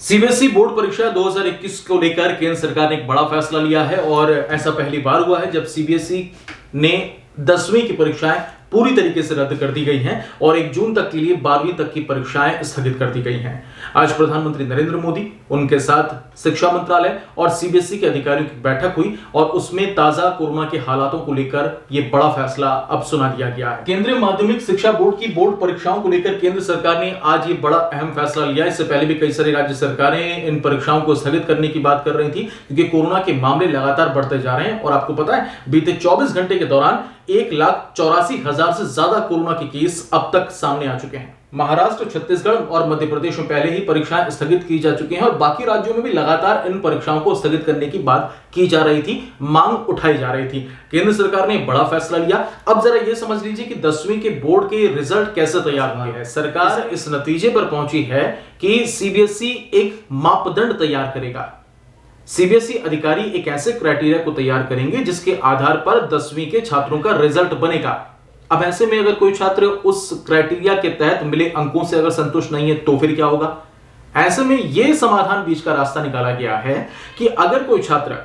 CBSE board परीक्षा 2021 को लेकर केंद्र सरकार ने एक बड़ा फैसला लिया है और ऐसा पहली बार हुआ है जब सीबीएसई ने 10वीं की परीक्षाएं पूरी तरीके से रद्द कर दी गई हैं और 1 जून तक के लिए 12वीं तक की परीक्षाएं स्थगित कर दी गई हैं। आज प्रधानमंत्री नरेंद्र मोदी, उनके साथ शिक्षा मंत्रालय और सीबीएसई के अधिकारियों की बैठक हुई और उसमें ताजा कोरोना के हालातों को लेकर यह बड़ा फैसला अब सुना दिया गया है। केंद्रीय माध्यमिक शिक्षा बोर्ड की बोर्ड परीक्षाओं को लेकर केंद्र सरकार ने आज ये बड़ा अहम फैसला लिया। इससे पहले भी कई सारी राज्य सरकारें इन परीक्षाओं को स्थगित करने की बात कर रही थी क्योंकि कोरोना के मामले लगातार बढ़ते जा रहे हैं और आपको पता है बीते 24 घंटे के दौरान 1,84,000 से ज्यादा कोरोना के केस अब तक सामने आ चुके हैं। महाराष्ट्र, छत्तीसगढ़ और मध्य प्रदेश में पहले ही परीक्षाएं स्थगित की जा चुकी हैं और बाकी राज्यों में भी लगातार इन परीक्षाओं को स्थगित करने की बात की जा रही थी, मांग उठाई जा रही थी। केंद्र सरकार ने बड़ा फैसला लिया। अब जरा यह समझ लीजिए कि 10वीं के बोर्ड के रिजल्ट कैसे तैयार हुए हैं। सरकार इस नतीजे पर पहुंची है कि सीबीएसई एक मापदंड तैयार करेगा। सीबीएसई अधिकारी एक ऐसे क्राइटेरिया को तैयार करेंगे जिसके आधार पर 10वीं के छात्रों का रिजल्ट बनेगा। अब ऐसे में अगर कोई छात्र उस क्राइटेरिया के तहत मिले अंकों से अगर संतुष्ट नहीं है तो फिर क्या होगा? ऐसे में यह समाधान बीच का रास्ता निकाला गया है कि अगर कोई छात्र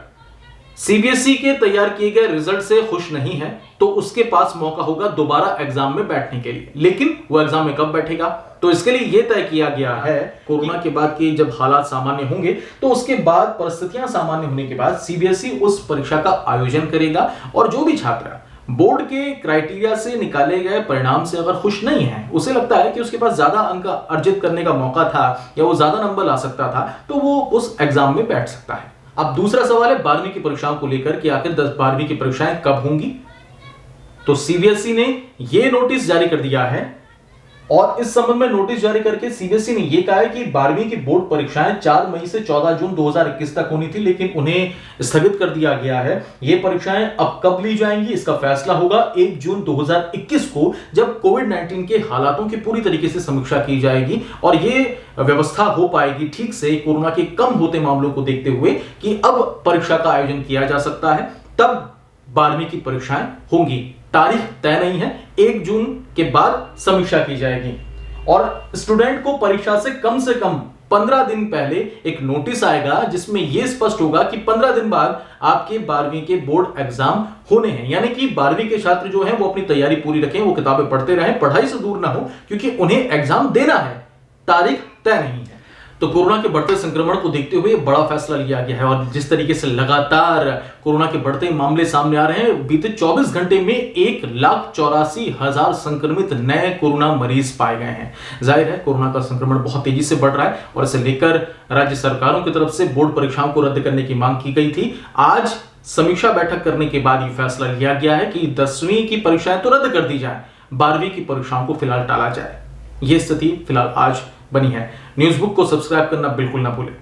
सीबीएसई के तैयार किए गए रिजल्ट से खुश नहीं है तो उसके पास मौका होगा दोबारा एग्जाम में बैठने के लिए। लेकिन वो एग्जाम में कब बैठेगा? तो इसके लिए यह तय किया गया है कोरोना के बाद की जब हालात सामान्य होंगे तो उसके बाद परिस्थितियां सामान्य होने के बाद सीबीएसई उस परीक्षा का आयोजन करेगा और जो भी छात्र बोर्ड के क्राइटेरिया से निकाले गए परिणाम से अगर खुश नहीं है, उसे लगता है कि उसके पास ज्यादा अंक अर्जित करने का मौका था या वो ज्यादा नंबर ला सकता था, तो वो उस एग्जाम में बैठ सकता है। अब दूसरा सवाल है 12वीं की परीक्षाओं को लेकर कि आखिर 12वीं की परीक्षाएं कब होंगी। तो सीबीएसई ने यह नोटिस जारी कर दिया है और इस संबंध में नोटिस जारी करके सीबीएसई ने यह कहा है कि 12वीं की बोर्ड परीक्षाएं 4 मई से 14 जून 2021 तक होनी थी, लेकिन उन्हें स्थगित कर दिया गया है। ये परीक्षाएं अब कब ली जाएंगी इसका फैसला होगा 1 जून 2021 को, जब कोविड-19 के हालातों की पूरी तरीके से समीक्षा की जाएगी और ये व्यवस्था हो पाएगी ठीक से कोरोना के कम होते मामलों को देखते हुए कि अब परीक्षा का आयोजन किया जा सकता है। तब 12वीं की परीक्षाएं होंगी। तारीख तय नहीं है, 1 जून के बाद समीक्षा की जाएगी और स्टूडेंट को परीक्षा से कम 15 दिन पहले एक नोटिस आएगा जिसमें यह स्पष्ट होगा कि 15 दिन बाद आपके 12वीं के बोर्ड एग्जाम होने हैं। यानी कि 12वीं के छात्र जो हैं वो अपनी तैयारी पूरी रखें, वो किताबें पढ़ते रहें, पढ़ाई से दूर ना हो क्योंकि उन्हें एग्जाम देना है। तारीख तय नहीं है। तो कोरोना के बढ़ते संक्रमण को देखते हुए बड़ा फैसला लिया गया है और जिस तरीके से लगातार कोरोना के बढ़ते मामले सामने आ रहे हैं, बीते 24 घंटे में 1,84,000 संक्रमित नए कोरोना मरीज पाए गए हैं। जाहिर है कोरोना का संक्रमण बहुत तेजी से बढ़ रहा है और इसे लेकर राज्य सरकारों की तरफ से बोर्ड परीक्षाओं को रद्द करने की मांग की गई थी। आज समीक्षा बैठक करने के बाद यह फैसला लिया गया है कि 10वीं की परीक्षाएं तो रद्द कर दी जाए, 12वीं की परीक्षाओं को फिलहाल टाला जाए। यह स्थिति फिलहाल आज बनी है। न्यूज़ बुक को सब्सक्राइब करना बिल्कुल ना भूलें।